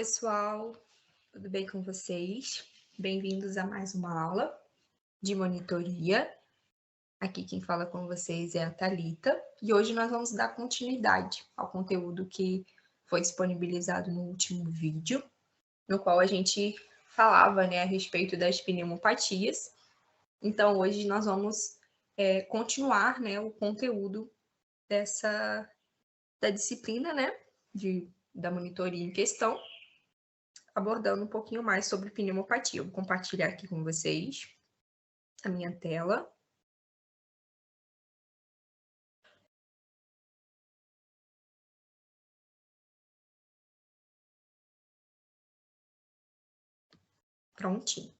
pessoal, tudo bem com vocês? Bem-vindos a mais uma aula de monitoria. Aqui quem fala com vocês é a Thalita e hoje nós vamos dar continuidade ao conteúdo que foi disponibilizado no último vídeo, no qual a gente falava, né, a respeito das pneumopatias. Então hoje nós vamos continuar, né, o conteúdo da disciplina, né, da monitoria em questão, abordando um pouquinho mais sobre pneumopatia. Eu vou compartilhar aqui com vocês a minha tela. Prontinho.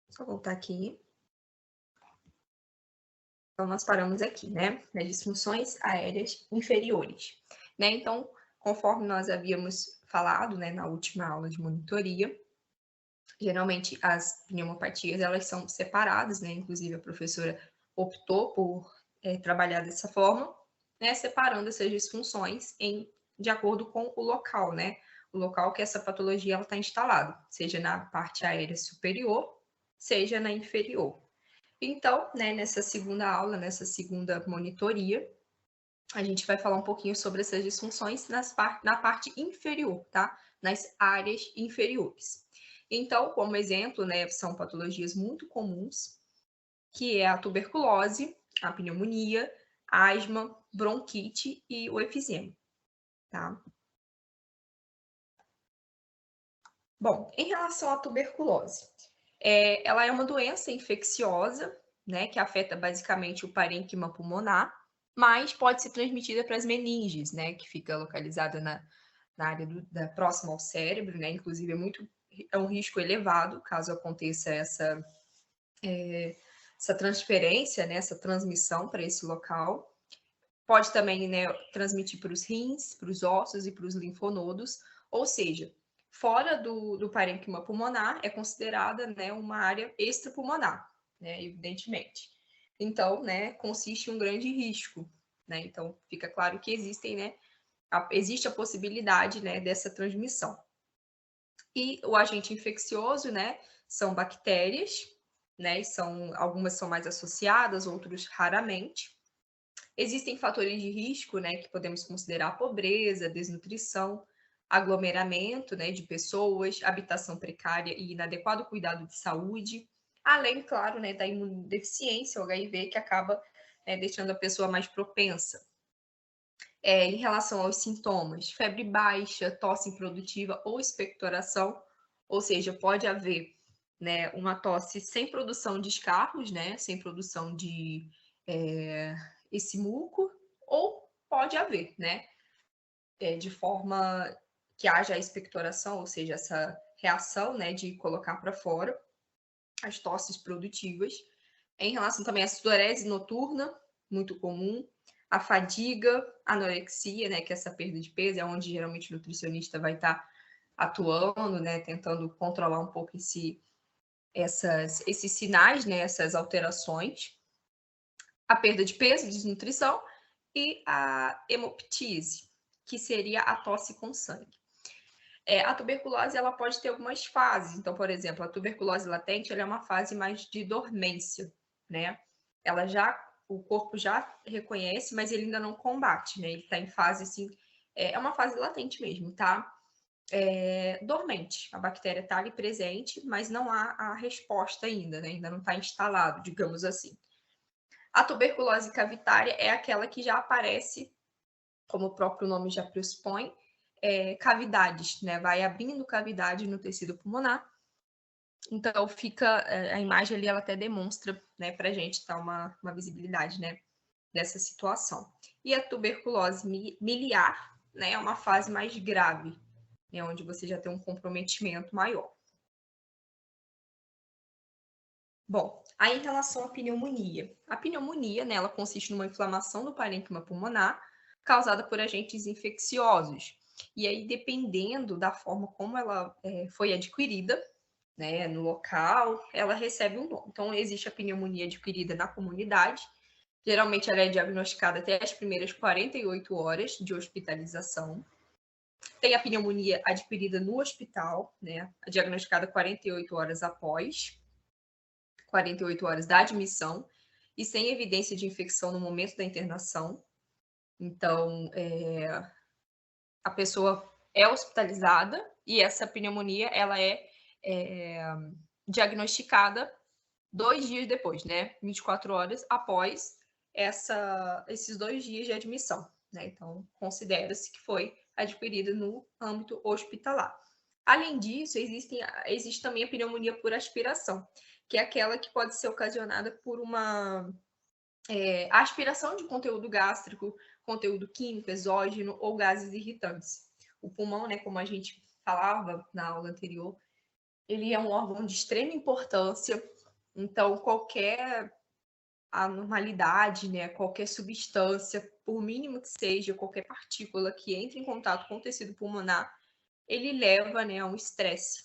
Só voltar aqui. Então, nós paramos aqui, né? Nas disfunções aéreas inferiores. Né? Então, conforme nós havíamos falado, né, na última aula de monitoria, geralmente as pneumopatias, elas são separadas, né? Inclusive, a professora optou por trabalhar dessa forma, né? Separando essas disfunções de acordo com o local, né? O local que essa patologia está instalada, seja na parte aérea superior, seja na inferior. Então, né, nessa segunda aula, nessa segunda monitoria, a gente vai falar um pouquinho sobre essas disfunções na parte inferior, tá? Nas áreas inferiores. Então, como exemplo, né, são patologias muito comuns, que é a tuberculose, a pneumonia, a asma, bronquite e o efizema, tá? Bom, em relação à tuberculose, ela é uma doença infecciosa, né, que afeta basicamente o parênquima pulmonar, mas pode ser transmitida para as meninges, né, que fica localizada na área próxima ao cérebro, né, inclusive é um risco elevado caso aconteça essa transferência, né, essa transmissão para esse local. Pode também, né, transmitir para os rins, para os ossos e para os linfonodos, ou seja, fora do parênquima pulmonar, é considerada, né, uma área extrapulmonar, né, evidentemente. Então, né, consiste em um grande risco, né, então fica claro que existe a possibilidade, né, dessa transmissão. E o agente infeccioso, né, são bactérias, né, algumas são mais associadas, outros raramente. Existem fatores de risco, né, que podemos considerar a pobreza, desnutrição, aglomeramento, né, de pessoas, habitação precária e inadequado cuidado de saúde, além, claro, né, da imunodeficiência, o HIV, que acaba, né, deixando a pessoa mais propensa. Em relação aos sintomas, febre baixa, tosse improdutiva ou expectoração, ou seja, pode haver, né, uma tosse sem produção de escarros, né, sem produção de esse muco, ou pode haver, né, de forma que haja a expectoração, ou seja, essa reação, né, de colocar para fora as tosses produtivas. Em relação também à sudorese noturna, muito comum, a fadiga, anorexia, né, que é essa perda de peso, é onde geralmente o nutricionista vai estar atuando, né, tentando controlar um pouco esses sinais, né, essas alterações. A perda de peso, desnutrição, e a hemoptise, que seria a tosse com sangue. A tuberculose ela pode ter algumas fases. Então, por exemplo, a tuberculose latente ela é uma fase mais de dormência, né? O corpo já reconhece, mas ele ainda não combate, né? Ele está em fase assim, é uma fase latente mesmo, tá? Dormente. A bactéria está ali presente, mas não há a resposta ainda, né? Ainda não está instalado, digamos assim. A tuberculose cavitária é aquela que já aparece, como o próprio nome já pressupõe, cavidades, né? Vai abrindo cavidade no tecido pulmonar. Então, a imagem ali, ela até demonstra, né, para a gente dar uma visibilidade, né, dessa situação. E a tuberculose miliar, né, é uma fase mais grave, né, onde você já tem um comprometimento maior. Bom, aí em relação à pneumonia. A pneumonia, né, ela consiste numa inflamação do parênquima pulmonar causada por agentes infecciosos. E aí, dependendo da forma como ela foi adquirida, né, no local, ela recebe um nome. Então, existe a pneumonia adquirida na comunidade, Geralmente ela é diagnosticada até as primeiras 48 horas de hospitalização. Tem a pneumonia adquirida no hospital, né? Diagnosticada 48 horas após, 48 horas da admissão, e sem evidência de infecção no momento da internação. Então, a pessoa é hospitalizada e essa pneumonia ela é diagnosticada 2 dias depois, né? 24 horas após esses 2 dias de admissão, né? Então, considera-se que foi adquirida no âmbito hospitalar. Além disso, existe também a pneumonia por aspiração, que é aquela que pode ser ocasionada por uma aspiração de conteúdo gástrico, conteúdo químico, exógeno ou gases irritantes. O pulmão, né, como a gente falava na aula anterior, ele é um órgão de extrema importância, então qualquer anormalidade, né, qualquer substância, por mínimo que seja, qualquer partícula que entre em contato com o tecido pulmonar, ele leva, né, a um estresse.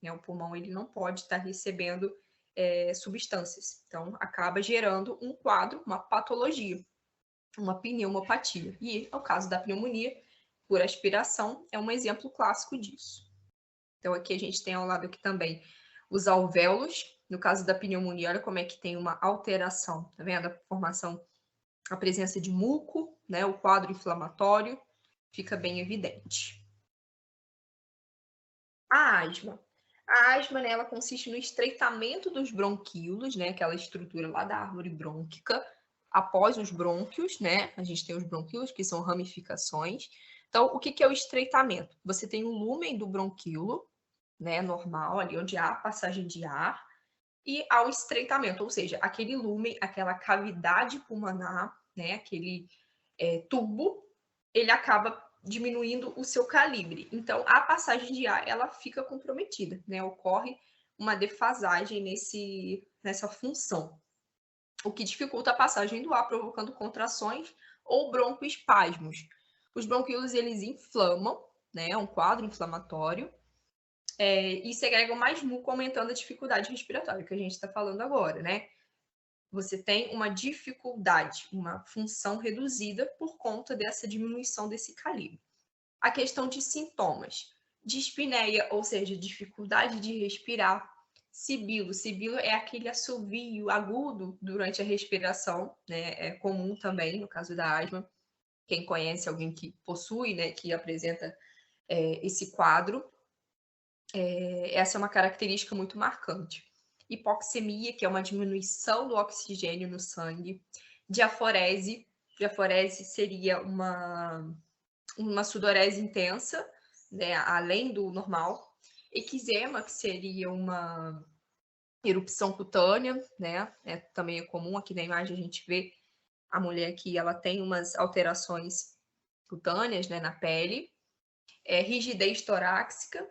Né? O pulmão ele não pode estar recebendo substâncias, então acaba gerando um quadro, uma patologia, uma pneumopatia. E o caso da pneumonia por aspiração é um exemplo clássico disso. Então aqui a gente tem ao lado aqui também os alvéolos. No caso da pneumonia, olha como é que tem uma alteração, tá vendo? A formação, a presença de muco, né? O quadro inflamatório fica bem evidente. A asma. A asma, né, ela consiste no estreitamento dos bronquíolos, né? Aquela estrutura lá da árvore brônquica, após os brônquios, né? A gente tem os bronquíolos, que são ramificações. Então, o que é o estreitamento? Você tem o lúmen do bronquíolo, né, normal, ali onde há passagem de ar, e ao estreitamento, ou seja, aquele lúmen, aquela cavidade pulmonar, né, aquele tubo, ele acaba diminuindo o seu calibre. Então, a passagem de ar, ela fica comprometida, né, ocorre uma defasagem nessa função, o que dificulta a passagem do ar, provocando contrações ou broncoespasmos. Os bronquíolos, eles inflamam, né, é um quadro inflamatório, e segregam mais muco, aumentando a dificuldade respiratória, que a gente está falando agora, né? Você tem uma dificuldade, uma função reduzida por conta dessa diminuição desse calibre. A questão de sintomas. Dispneia, ou seja, dificuldade de respirar. Sibilo. Sibilo é aquele assovio agudo durante a respiração, né? É comum também no caso da asma. Quem conhece alguém que possui, né, que apresenta esse quadro, essa é uma característica muito marcante. Hipoxemia, que é uma diminuição do oxigênio no sangue. Diaforese. Diaforese seria uma sudorese intensa, né, além do normal. Eczema, que seria uma erupção cutânea, né? Também é comum, aqui na imagem a gente vê a mulher que ela tem umas alterações cutâneas, né, na pele. Rigidez torácica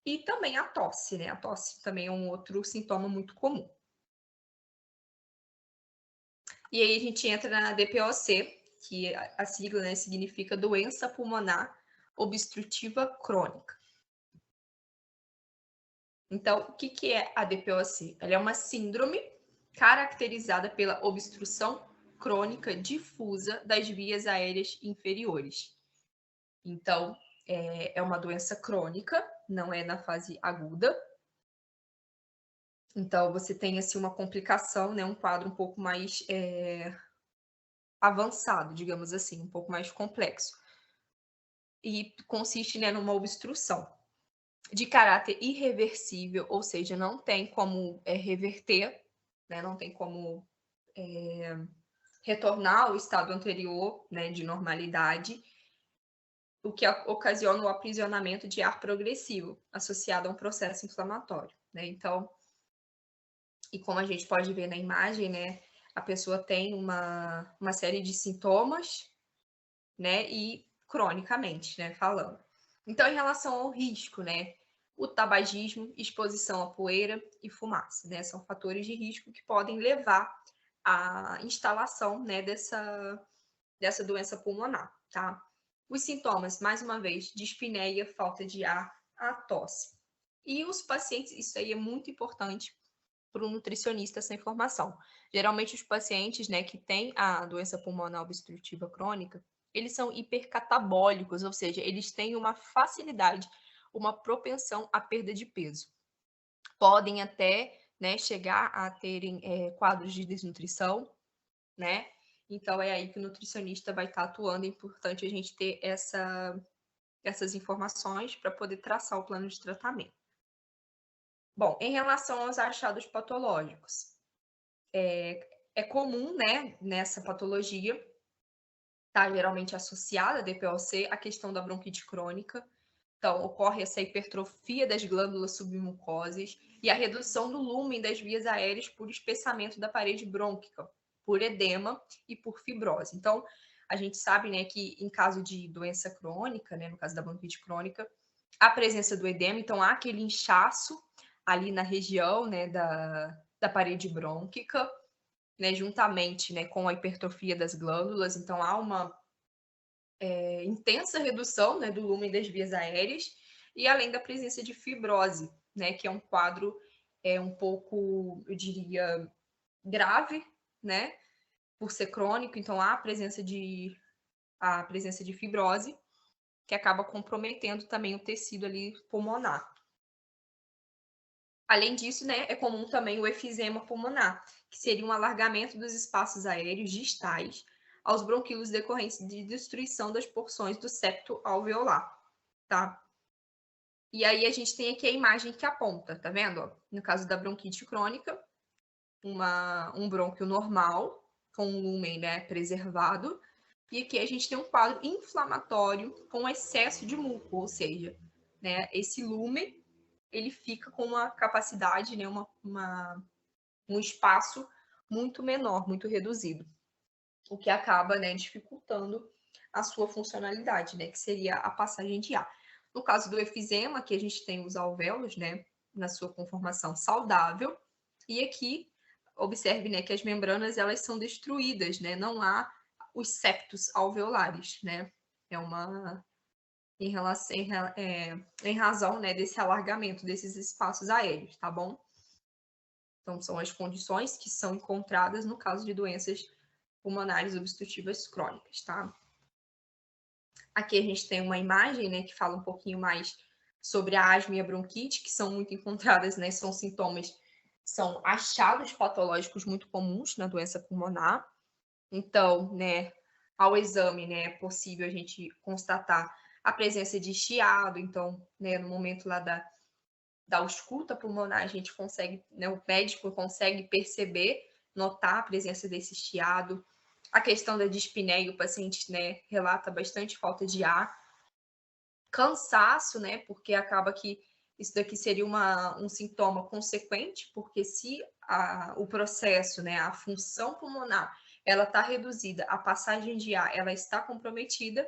e também a tosse, né? A tosse também é um outro sintoma muito comum. E aí a gente entra na DPOC, que a sigla, né, significa doença pulmonar obstrutiva crônica. Então, o que é a DPOC? Ela é uma síndrome caracterizada pela obstrução crônica difusa das vias aéreas inferiores. Então, é uma doença crônica, não é na fase aguda. Então, você tem assim uma complicação, né, um quadro um pouco mais avançado, digamos assim, um pouco mais complexo. E consiste, né, numa obstrução de caráter irreversível, ou seja, não tem como reverter, né, não tem como retornar ao estado anterior, né, de normalidade, o que ocasiona o aprisionamento de ar progressivo, associado a um processo inflamatório, né? Então, e como a gente pode ver na imagem, né, a pessoa tem uma série de sintomas, né, e cronicamente, né, falando. Então, em relação ao risco, né, o tabagismo, exposição à poeira e fumaça, né, são fatores de risco que podem levar à instalação, né, dessa doença pulmonar, tá? Os sintomas, mais uma vez, dispneia, falta de ar, a tosse. E os pacientes, isso aí é muito importante, para o nutricionista essa informação. Geralmente, os pacientes, né, que têm a doença pulmonar obstrutiva crônica, eles são hipercatabólicos, ou seja, eles têm uma facilidade, uma propensão à perda de peso. Podem até, né, chegar a terem quadros de desnutrição, né? Então, é aí que o nutricionista vai estar atuando. É importante a gente ter essas informações para poder traçar o plano de tratamento. Bom, em relação aos achados patológicos, é comum, né, nessa patologia, tá geralmente associada a DPOC, a questão da bronquite crônica. Então, ocorre essa hipertrofia das glândulas submucosas e a redução do lumen das vias aéreas por espessamento da parede brônquica, por edema e por fibrose. Então, a gente sabe, né, que em caso de doença crônica, né, no caso da bronquite crônica, a presença do edema, então há aquele inchaço ali na região, né, da parede brônquica, né, juntamente, né, com a hipertrofia das glândulas, então há uma intensa redução, né, do lumen das vias aéreas, e além da presença de fibrose, né, que é um quadro um pouco, eu diria, grave, né, por ser crônico, então há a presença de fibrose, que acaba comprometendo também o tecido ali pulmonar. Além disso, né, é comum também o efizema pulmonar, que seria um alargamento dos espaços aéreos distais aos bronquíolos decorrentes de destruição das porções do septo alveolar, tá? E aí a gente tem aqui a imagem que aponta, tá vendo? No caso da bronquite crônica, um brônquio normal, com um lumen, né, preservado, e aqui a gente tem um quadro inflamatório com excesso de muco, ou seja, né, esse lumen ele fica com uma capacidade, né, um espaço muito menor, muito reduzido, o que acaba, né, dificultando a sua funcionalidade, né, que seria a passagem de ar. No caso do efizema, que a gente tem os alvéolos, né, na sua conformação saudável, e aqui observe, né, que as membranas elas são destruídas, né, não há os septos alveolares, né, é uma em relação em razão, né, desse alargamento desses espaços aéreos, tá bom? Então são as condições que são encontradas no caso de doenças pulmonares obstrutivas crônicas, tá? Aqui a gente tem uma imagem, né, que fala um pouquinho mais sobre a asma e a bronquite, que são muito encontradas, né, são sintomas, são achados patológicos muito comuns na doença pulmonar. Então, né, ao exame, né, é possível a gente constatar a presença de chiado, então, né, no momento lá da ausculta pulmonar, a gente consegue, né, o médico consegue perceber, notar a presença desse chiado. A questão da dispneia, o paciente, né, relata bastante falta de ar, cansaço, né, porque acaba que isso daqui seria um sintoma consequente, porque se o processo, né, a função pulmonar, ela está reduzida, a passagem de ar, ela está comprometida,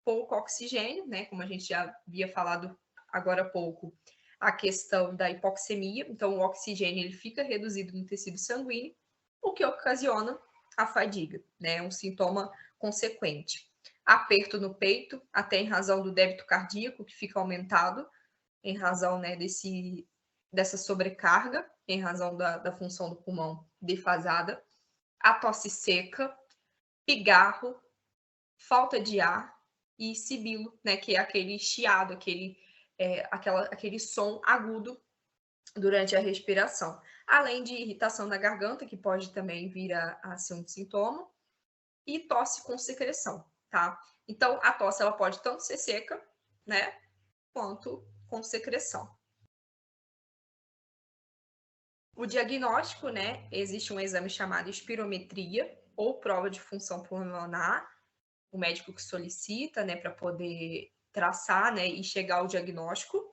pouco oxigênio, né, como a gente já havia falado agora há pouco, a questão da hipoxemia, então o oxigênio ele fica reduzido no tecido sanguíneo, o que ocasiona a fadiga, né, um sintoma consequente. Aperto no peito, até em razão do débito cardíaco, que fica aumentado, em razão, né, dessa sobrecarga, em razão da função do pulmão defasada, a tosse seca, pigarro, falta de ar e sibilo, né, que é aquele chiado, aquele som agudo durante a respiração. Além de irritação da garganta, que pode também vir a ser um sintoma, e tosse com secreção, tá? Então, a tosse ela pode tanto ser seca, né, quanto com secreção. O diagnóstico, né, existe um exame chamado espirometria, ou prova de função pulmonar, o médico que solicita, né, para poder traçar, né, e chegar ao diagnóstico.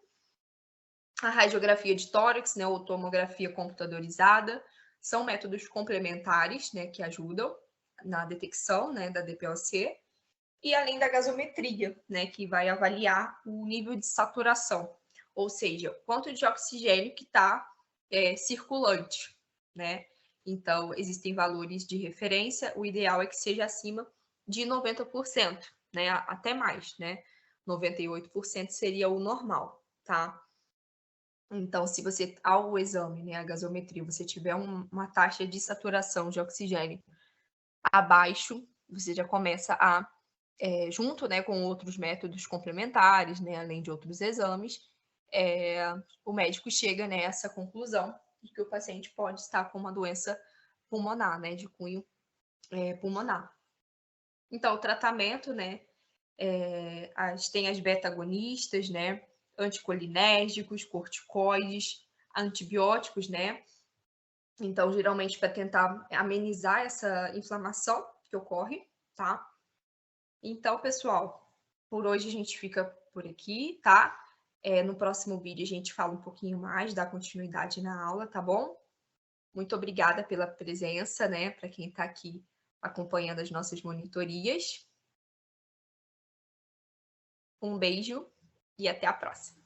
A radiografia de tórax, né, ou tomografia computadorizada, são métodos complementares, né, que ajudam na detecção, né, da DPOC, e além da gasometria, né, que vai avaliar o nível de saturação, ou seja, quanto de oxigênio que está circulante, né? Então, existem valores de referência, o ideal é que seja acima de 90%, né? Até mais, né? 98% seria o normal, tá? Então, se você, ao exame, né, a gasometria, você tiver uma taxa de saturação de oxigênio abaixo, você já começa a, junto, né, com outros métodos complementares, né, além de outros exames, o médico chega nessa conclusão de que o paciente pode estar com uma doença pulmonar, né, de cunho pulmonar. Então, o tratamento, né, tem as beta-agonistas, né, anticolinérgicos, corticoides, antibióticos, né? Então, geralmente, para tentar amenizar essa inflamação que ocorre, tá? Então, pessoal, por hoje a gente fica por aqui, tá? No próximo vídeo a gente fala um pouquinho mais, dá continuidade na aula, tá bom? Muito obrigada pela presença, né? Para quem está aqui acompanhando as nossas monitorias. Um beijo e até a próxima.